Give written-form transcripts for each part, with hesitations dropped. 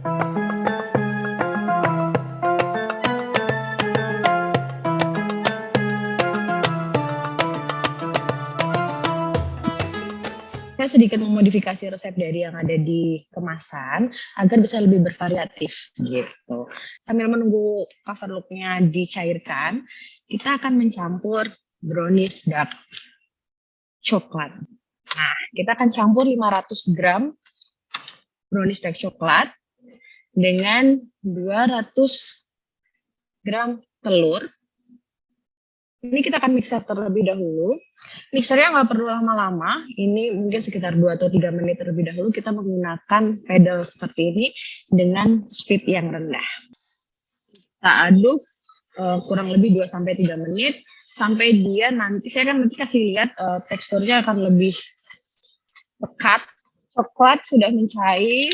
Saya sedikit memodifikasi resep dari yang ada di kemasan agar bisa lebih bervariatif gitu. Sambil menunggu cover look-nya dicairkan, kita akan mencampur brownies dark coklat. Nah, kita akan campur 500 gram brownies dark coklat dengan 200 gram telur. Ini kita akan mixer terlebih dahulu. Mixernya nggak perlu lama-lama. Ini mungkin sekitar 2 atau 3 menit terlebih dahulu. Kita menggunakan pedal seperti ini dengan speed yang rendah. Kita aduk kurang lebih 2 sampai 3 menit sampai dia nanti, saya akan nanti kasih lihat teksturnya akan lebih pekat. Coklat sudah mencair.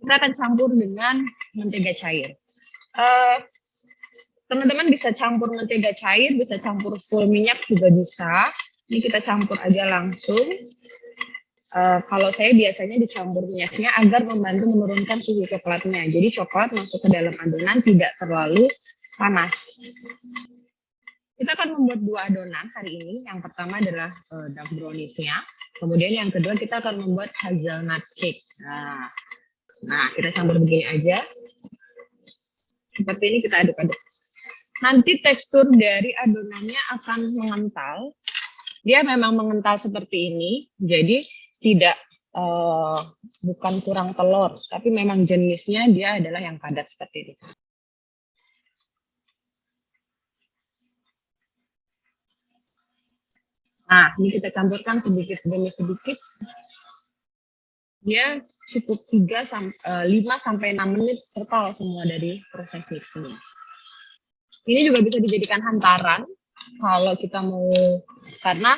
Kita akan campur dengan mentega cair. Teman-teman bisa campur mentega cair, bisa campur full minyak juga bisa. Ini kita campur aja langsung. Kalau saya biasanya dicampur minyaknya agar membantu menurunkan suhu coklatnya. Jadi coklat masuk ke dalam adonan tidak terlalu panas. Kita akan membuat 2 adonan hari ini. Yang pertama adalah dark brownies-nya. Kemudian yang kedua kita akan membuat hazelnut cake. Nah, kita campur begini aja. Seperti ini kita aduk-aduk. Nanti tekstur dari adonannya akan mengental. Dia memang mengental seperti ini, jadi tidak bukan kurang telur, tapi memang jenisnya dia adalah yang padat seperti ini. Nah, ini kita campurkan sedikit demi sedikit. Dia cukup 5 sampai 6 menit total semua dari proses mixing. Ini juga bisa dijadikan hantaran kalau kita mau, karena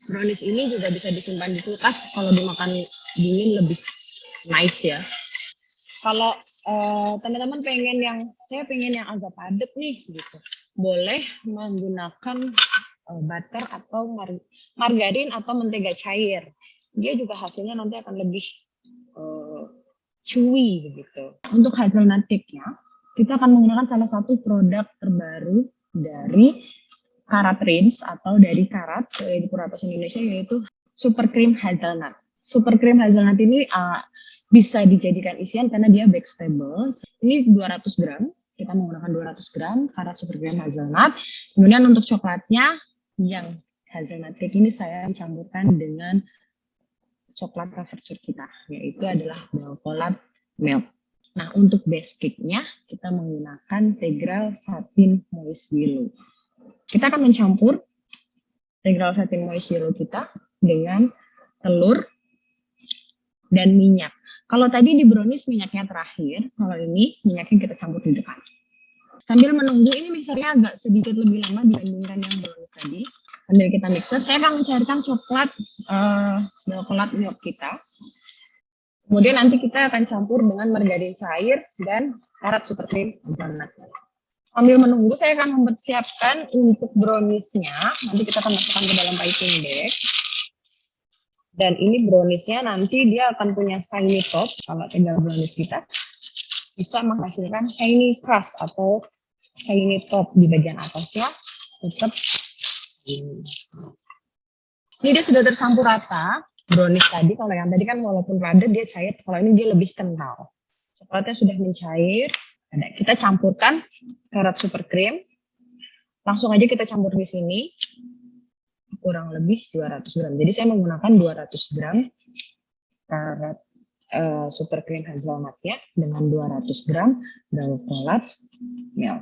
brownies ini juga bisa disimpan di kulkas kalau dimakan dingin lebih nice ya. Kalau teman-teman saya pengen yang agak padat nih gitu, boleh menggunakan butter atau margarin atau mentega cair. Dia juga hasilnya nanti akan lebih chewy begitu. Untuk hazelnut cake-nya, kita akan menggunakan salah satu produk terbaru dari Karat Rins atau dari Karat di Puratos Indonesia, yaitu Super Cream Hazelnut. Super Cream Hazelnut ini bisa dijadikan isian karena dia backstable. Ini 200 gram, kita menggunakan 200 gram Karat Super Cream Hazelnut. Kemudian untuk coklatnya, yang hazelnut cake ini saya campurkan dengan coklat cover kita, yaitu adalah Dalcolat Milk. Nah, untuk base cake-nya kita menggunakan Tegral Satin Moist Yellow. Kita akan mencampur Tegral Satin Moist Yellow kita dengan telur dan minyak. Kalau tadi di brownies minyaknya terakhir, kalau ini minyaknya kita campur di depan. Sambil menunggu, ini mixernya agak sedikit lebih lama dibandingkan yang brownies tadi. Sambil kita mixer, saya akan mencairkan coklat Dalcolat Milk kita. Kemudian nanti kita akan campur dengan margarin cair dan Karat Super Cream Hazelnut. Sambil menunggu, saya akan mempersiapkan untuk brownies-nya. Nanti kita akan masukkan ke dalam piping bag. Dan ini brownies-nya nanti dia akan punya shiny top. Kalau tinggal brownies kita bisa menghasilkan shiny crust atau shiny top di bagian atasnya. Tetap ini dia sudah tercampur rata. Brownies tadi, kalau yang tadi kan walaupun padat dia cair, kalau ini dia lebih kental. Coklatnya sudah mencair, kita campurkan Karat Super Cream. Langsung aja kita campur di sini, kurang lebih 200 gram. Jadi saya menggunakan 200 gram Karat Super Cream Hazelnut ya, dengan 200 gram Dalcolat Milk.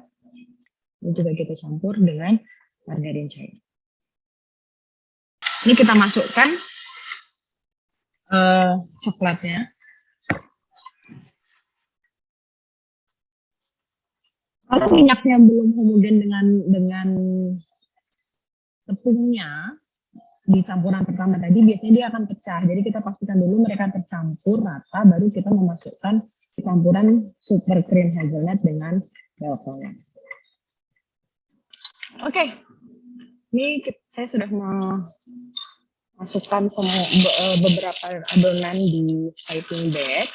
Ini juga kita campur dengan margarin cair. Ini kita masukkan coklatnya. Kalau minyaknya belum homogen dengan tepungnya di campuran pertama tadi, biasanya dia akan pecah. Jadi kita pastikan dulu mereka tercampur rata, baru kita memasukkan campuran Super Cream Hazelnut dengan Dalcolat. Oke, ini saya sudah masukkan beberapa adonan di piping bag.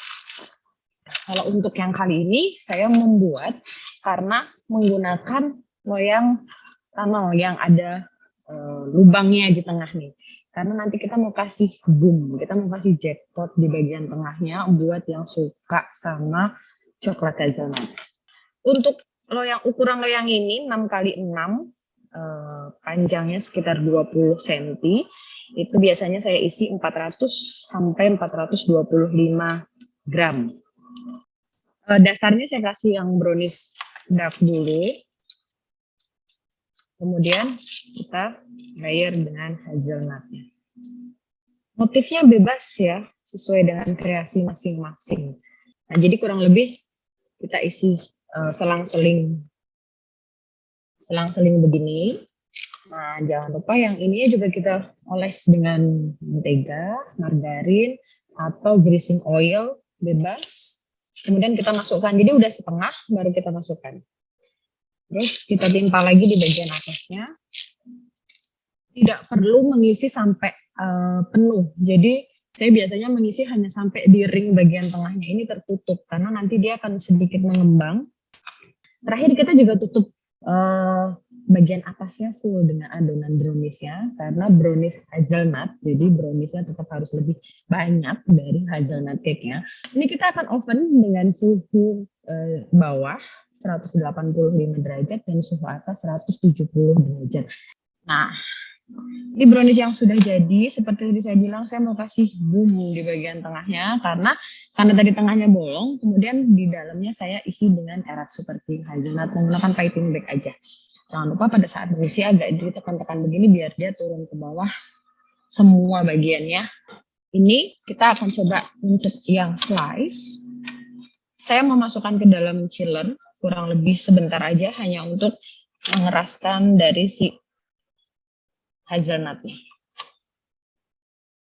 Kalau untuk yang kali ini saya membuat karena menggunakan loyang tunnel yang ada lubangnya di tengah nih. Karena nanti kita mau kasih boom, kita mau kasih jackpot di bagian tengahnya buat yang suka sama coklat hazelnut. Untuk ukuran loyang ini 6 kali 6, panjangnya sekitar 20 cm. Itu biasanya saya isi 400 sampai 425 gram. Dasarnya saya kasih yang brownies dark dulu. Kemudian kita layer dengan hazelnutnya. Motifnya bebas ya, sesuai dengan kreasi masing-masing. Nah, jadi kurang lebih kita isi selang-seling begini. Nah, jangan lupa yang ininya juga kita oles dengan mentega, margarin, atau greasing oil bebas. Kemudian kita masukkan, jadi udah setengah baru kita masukkan. Terus kita timpa lagi di bagian atasnya. Tidak perlu mengisi sampai penuh. Jadi saya biasanya mengisi hanya sampai di ring bagian tengahnya ini tertutup karena nanti dia akan sedikit mengembang. Terakhir kita juga tutup bagian atasnya full dengan adonan browniesnya karena brownies hazelnut, jadi browniesnya tetap harus lebih banyak dari hazelnut cake-nya. Ini kita akan oven dengan suhu bawah 185 derajat dan suhu atas 170 derajat. Nah, ini brownies yang sudah jadi, seperti tadi saya bilang, saya mau kasih bumbu di bagian tengahnya karena tadi tengahnya bolong, kemudian di dalamnya saya isi dengan erat seperti hazelnut, menggunakan piping bag aja. Jangan lupa pada saat mengisi agak ditekan-tekan begini biar dia turun ke bawah semua bagiannya. Ini kita akan coba untuk yang slice. Saya memasukkan ke dalam chiller kurang lebih sebentar aja hanya untuk mengeraskan dari si hazelnutnya.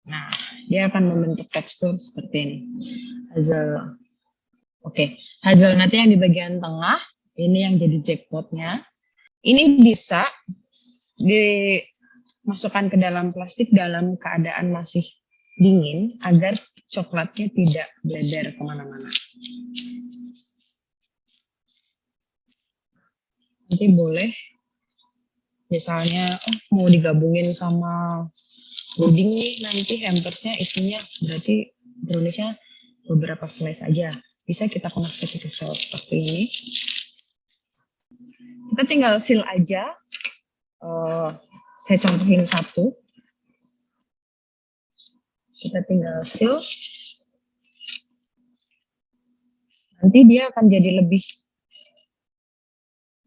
Nah, dia akan membentuk tekstur seperti ini. Hazelnutnya yang di bagian tengah, ini yang jadi jackpotnya. Ini bisa dimasukkan ke dalam plastik dalam keadaan masih dingin agar coklatnya tidak bleber kemana-mana. Nanti boleh, misalnya mau digabungin sama puding nih, nanti hampersnya isinya berarti browniesnya beberapa slice aja. Bisa kita kemas kecil-kecil seperti ini. Kita tinggal seal aja. Saya contohin satu. Kita tinggal seal. Nanti dia akan jadi lebih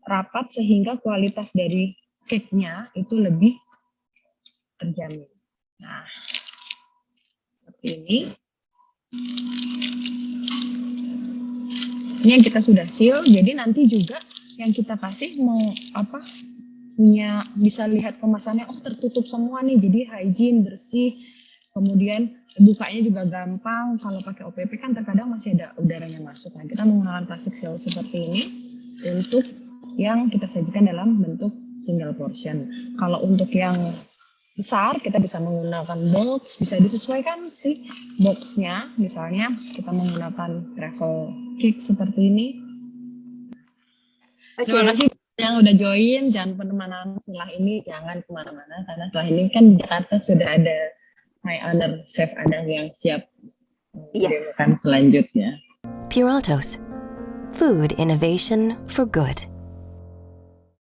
rapat sehingga kualitas dari cake-nya itu lebih terjamin. Nah, seperti ini. Ini yang kita sudah seal, jadi nanti juga yang kita kasih mau punya bisa lihat kemasannya, tertutup semua nih, jadi hygiene, bersih, kemudian bukanya juga gampang. Kalau pakai OPP kan terkadang masih ada udaranya masuk. Nah, kita menggunakan plastik seal seperti ini untuk yang kita sajikan dalam bentuk single portion. Kalau untuk yang besar kita bisa menggunakan box, bisa disesuaikan sih boxnya. Misalnya kita menggunakan travel cake seperti ini. Terima kasih yang udah join. Jangan kemana-mana setelah ini, jangan kemana-mana karena setelah ini kan di Jakarta sudah ada My Honor Chef Adang yang siap makan selanjutnya. Puraltos, food innovation for good.